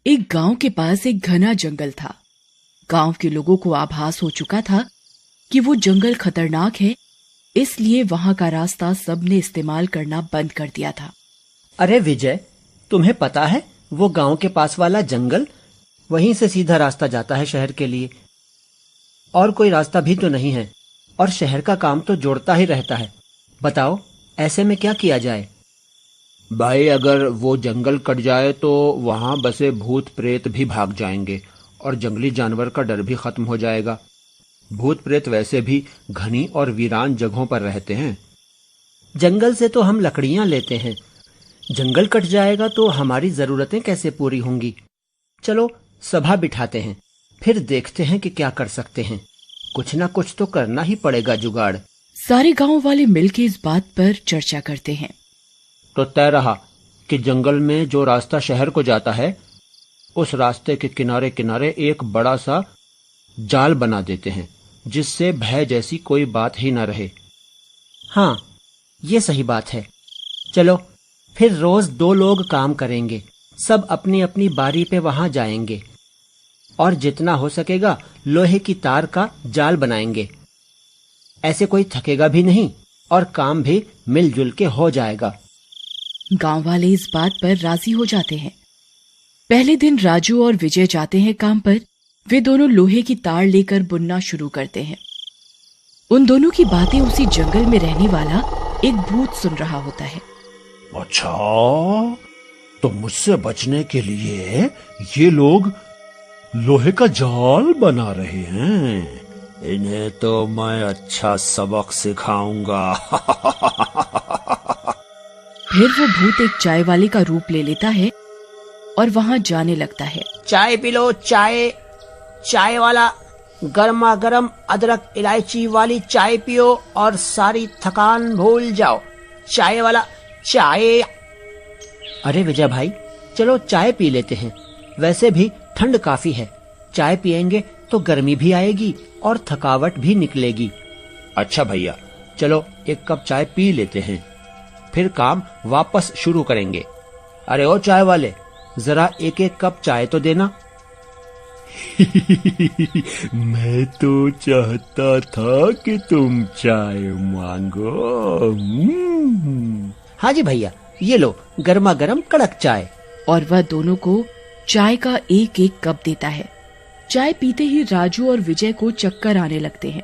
एक गांव के पास एक घना जंगल था। गांव के लोगों को आभास हो चुका था कि वो जंगल खतरनाक है, इसलिए वहां का रास्ता सबने इस्तेमाल करना बंद कर दिया था। अरे विजय, तुम्हें पता है वो गांव के पास वाला जंगल, वहीं से सीधा रास्ता जाता है शहर के लिए। और कोई रास्ता भी तो नहीं है, और शहर का काम तो जोड़ता ही रहता है। बताओ ऐसे में क्या किया जाए? भाई, अगर वो जंगल कट जाए तो वहां बसे भूत प्रेत भी भाग जाएंगे और जंगली जानवर का डर भी खत्म हो जाएगा। भूत प्रेत वैसे भी घनी और वीरान जगहों पर रहते हैं। जंगल से तो हम लकड़ियां लेते हैं, जंगल कट जाएगा तो हमारी जरूरतें कैसे पूरी होंगी? चलो सभा बिठाते हैं, फिर देखते हैं कि क्या कर सकते हैं। कुछ ना कुछ तो करना ही पड़ेगा जुगाड़। सारे गांव वाले मिलकर इस बात पर चर्चा करते हैं। तो तय रहा कि जंगल में जो रास्ता शहर को जाता है, उस रास्ते के किनारे किनारे एक बड़ा सा जाल बना देते हैं, जिससे भय जैसी कोई बात ही न रहे। हाँ, ये सही बात है। चलो फिर रोज 2 लोग काम करेंगे, सब अपनी अपनी बारी पे वहां जाएंगे और जितना हो सकेगा लोहे की तार का जाल बनाएंगे। ऐसे कोई थकेगा भी नहीं और काम भी मिलजुल के हो जाएगा। गांव वाले इस बात पर राजी हो जाते हैं। पहले दिन राजू और विजय जाते हैं काम पर। वे दोनों लोहे की तार लेकर बुनना शुरू करते हैं। उन दोनों की बातें उसी जंगल में रहने वाला एक भूत सुन रहा होता है। अच्छा, तो मुझसे बचने के लिए ये लोग लोहे का जाल बना रहे हैं। इन्हें तो मैं अच्छा सबक सिखाऊंगा। फिर वो भूत एक चाय वाले का रूप ले लेता है और वहां जाने लगता है। चाय पी लो, चाय वाला गर्मा गर्म अदरक इलायची वाली चाय पियो और सारी थकान भूल जाओ। चाय वाला चाय। अरे विजय भाई, चलो चाय पी लेते हैं। वैसे भी ठंड काफी है, चाय पिएंगे तो गर्मी भी आएगी और थकावट भी निकलेगी। अच्छा भैया, चलो एक कप चाय पी लेते हैं, फिर काम वापस शुरू करेंगे। अरे ओ चाय वाले, जरा एक एक कप चाय तो देना। मैं तो चाहता था कि तुम चाय मांगो। हाँ जी भैया, ये लो गर्मा गर्म कड़क चाय। और वह दोनों को चाय का एक एक कप देता है। चाय पीते ही राजू और विजय को चक्कर आने लगते हैं।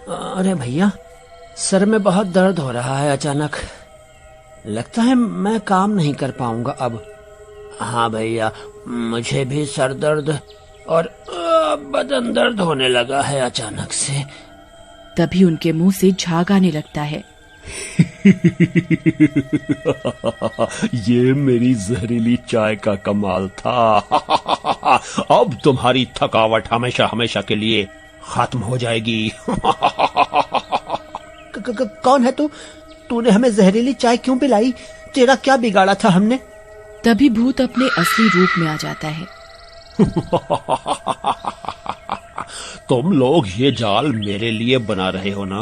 अरे भैया, सर में बहुत दर्द हो रहा है अचानक। लगता है मैं काम नहीं कर पाऊंगा अब। हाँ भैया, मुझे भी सर दर्द और बदन दर्द होने लगा है अचानक से। तभी उनके मुंह से झाग आने लगता है। ये मेरी जहरीली चाय का कमाल था। अब तुम्हारी थकावट हमेशा हमेशा के लिए खत्म हो जाएगी। कौन है तू? तूने हमें जहरीली चाय क्यों पिलाई? तेरा क्या बिगाड़ा था हमने? तभी भूत अपने असली रूप में आ जाता है। तुम लोग ये जाल मेरे लिए बना रहे हो ना,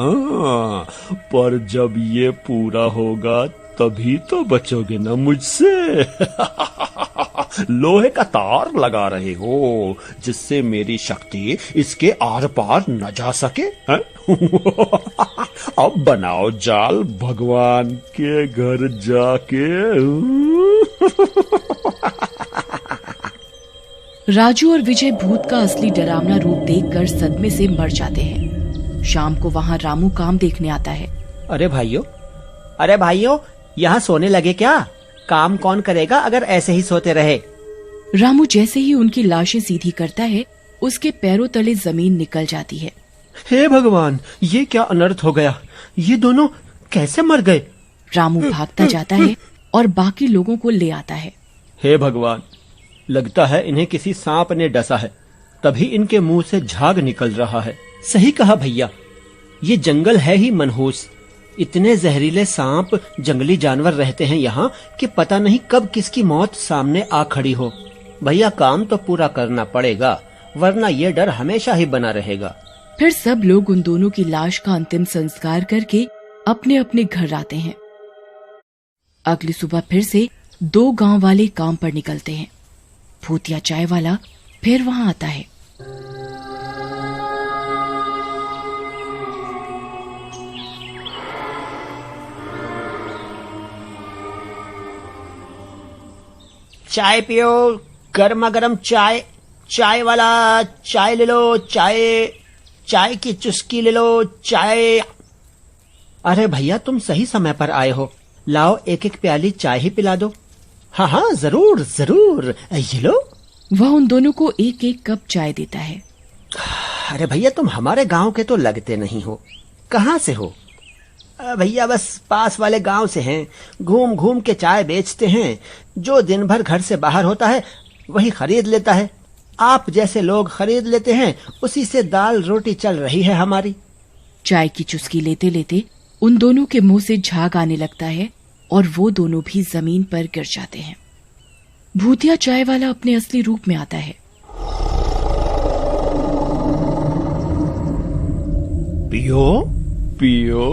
पर जब ये पूरा होगा तभी तो बचोगे ना मुझसे। लोहे का तार लगा रहे हो जिससे मेरी शक्ति इसके आर पार न जा सके। अब बनाओ जाल भगवान के घर जाके। राजू और विजय भूत का असली डरावना रूप देखकर सदमे से मर जाते हैं। शाम को वहां रामू काम देखने आता है। अरे भाइयों, यहाँ सोने लगे क्या? काम कौन करेगा अगर ऐसे ही सोते रहे? रामू जैसे ही उनकी लाशें सीधी करता है, उसके पैरों तले जमीन निकल जाती है। हे भगवान, ये क्या अनर्थ हो गया? ये दोनों कैसे मर गए? रामू भागता जाता है और बाकी लोगों को ले आता है। हे भगवान, लगता है इन्हें किसी सांप ने डसा है, तभी इनके मुंह से झाग निकल रहा है। सही कहा भैया, ये जंगल है ही मनहूस। इतने जहरीले सांप, जंगली जानवर रहते हैं यहाँ कि पता नहीं कब किसकी मौत सामने आ खड़ी हो। भैया, काम तो पूरा करना पड़ेगा, वरना ये डर हमेशा ही बना रहेगा। फिर सब लोग उन दोनों की लाश का अंतिम संस्कार करके अपने अपने घर आते हैं। अगली सुबह फिर से 2 गांव वाले काम पर निकलते हैं। भूतिया चाय वाला फिर वहां आता है। चाय पियो, गर्मा गर्म चाय। चाय वाला चाय ले लो, चाय की चुस्की ले लो, चाय। अरे भैया, तुम सही समय पर आए हो। लाओ, एक एक प्याली चाय ही पिला दो। हाँ हाँ, जरूर जरूर, ये लो। वह उन दोनों को एक एक कप चाय देता है। अरे भैया, तुम हमारे गांव के तो लगते नहीं हो। कहाँ से हो? भैया, बस पास वाले गांव से हैं। घूम घूम के चाय बेचते हैं। जो दिन भर घर से बाहर होता है वही खरीद लेता है। आप जैसे लोग खरीद लेते हैं, उसी से दाल रोटी चल रही है हमारी। चाय की चुस्की लेते लेते उन दोनों के मुंह से झाग आने लगता है और वो दोनों भी जमीन पर गिर जाते हैं। भूतिया चाय वाला अपने असली रूप में आता है। पियो पियो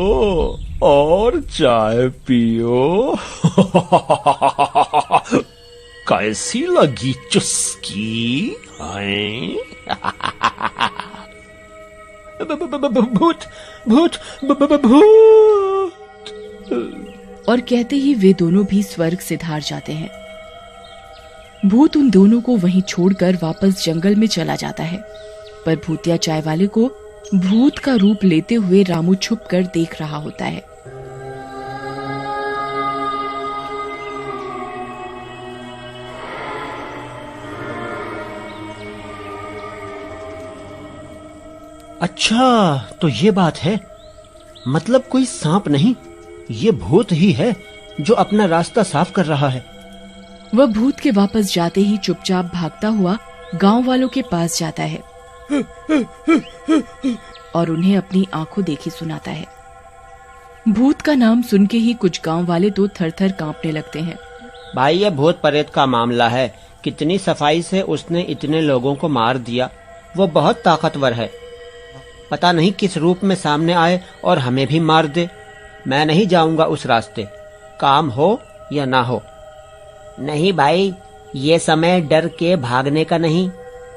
और चाय पियो। कैसी लगी चुस्की? भूत भूत भूत। और कहते ही वे दोनों भी स्वर्ग से धार जाते हैं। भूत उन दोनों को वहीं छोड़कर वापस जंगल में चला जाता है, पर भूतिया चाय वाले को भूत का रूप लेते हुए रामू छुप कर देख रहा होता है। अच्छा, तो ये बात है। मतलब कोई सांप नहीं, ये भूत ही है जो अपना रास्ता साफ कर रहा है। वह भूत के वापस जाते ही चुपचाप भागता हुआ गांव वालों के पास जाता है और उन्हें अपनी आंखों देखी सुनाता है। भूत का नाम सुन के ही कुछ गांव वाले तो थर थर कांपने लगते हैं। भाई, ये भूत प्रेत का मामला है। कितनी सफाई से उसने इतने लोगों को मार दिया। वो बहुत ताकतवर है। पता नहीं किस रूप में सामने आए और हमें भी मार दे। मैं नहीं जाऊंगा उस रास्ते, काम हो या ना हो। नहीं भाई, ये समय डर के भागने का नहीं,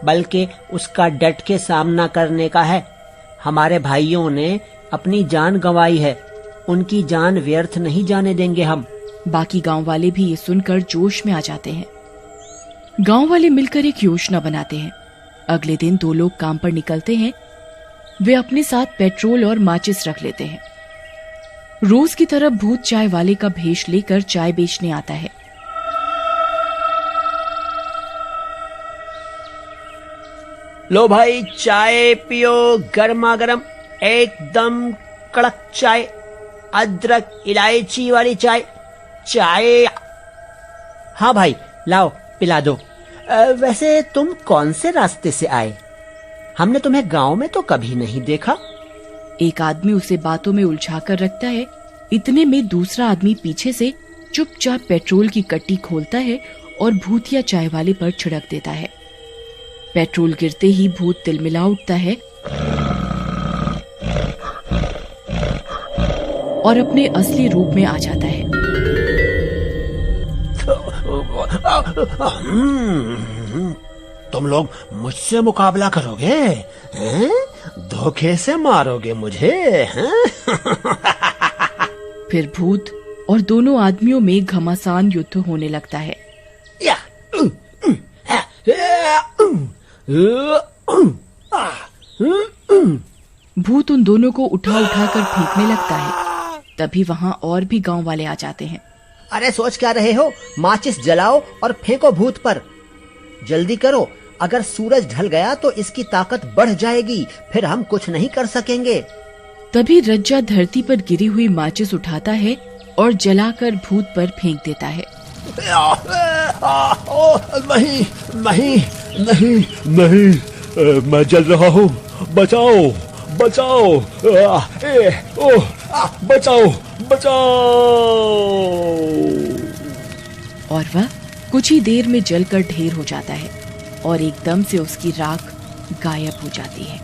बल्कि उसका डट के सामना करने का है। हमारे भाइयों ने अपनी जान गंवाई है, उनकी जान व्यर्थ नहीं जाने देंगे हम। बाकी गांव वाले भी ये सुनकर जोश में आ जाते हैं। गांव वाले मिलकर एक योजना बनाते हैं। अगले दिन 2 लोग काम पर निकलते हैं। वे अपने साथ पेट्रोल और माचिस रख लेते हैं। रोज की तरह भूत चाय वाले का भेष लेकर चाय बेचने आता है। लो भाई, चाय पियो, गर्मा गर्म, एकदम कड़क चाय, अदरक इलायची वाली चाय। चाय। हाँ भाई, लाओ पिला दो। वैसे तुम कौन से रास्ते से आए? हमने तुम्हें गांव में तो कभी नहीं देखा। एक आदमी उसे बातों में उलझाकर रखता है। इतने में दूसरा आदमी पीछे से चुपचाप पेट्रोल की कट्टी खोलता है और भूतिया चाय वाले पर छिड़क देता है। पेट्रोल गिरते ही भूत तिलमिला उठता है और अपने असली रूप में आ जाता है। तुम लोग मुझसे मुकाबला करोगे? हैं? धोखे से मारोगे मुझे? हैं? फिर भूत और दोनों आदमियों में घमासान युद्ध होने लगता है। भूत उन दोनों को उठा उठा कर फेंकने लगता है। तभी वहाँ और भी गांव वाले आ जाते हैं। अरे सोच क्या रहे हो? माचिस जलाओ और फेंको भूत पर। जल्दी करो, अगर सूरज ढल गया तो इसकी ताकत बढ़ जाएगी, फिर हम कुछ नहीं कर सकेंगे। तभी रज्जा धरती पर गिरी हुई माचिस उठाता है और जलाकर भूत पर फेंक देता है। नहीं नहीं नहीं नहीं, मैं जल रहा हूँ, बचाओ बचाओ, बचाओ बचाओ। और वह कुछ ही देर में जलकर ढेर हो जाता है और एकदम से उसकी राख गायब हो जाती है।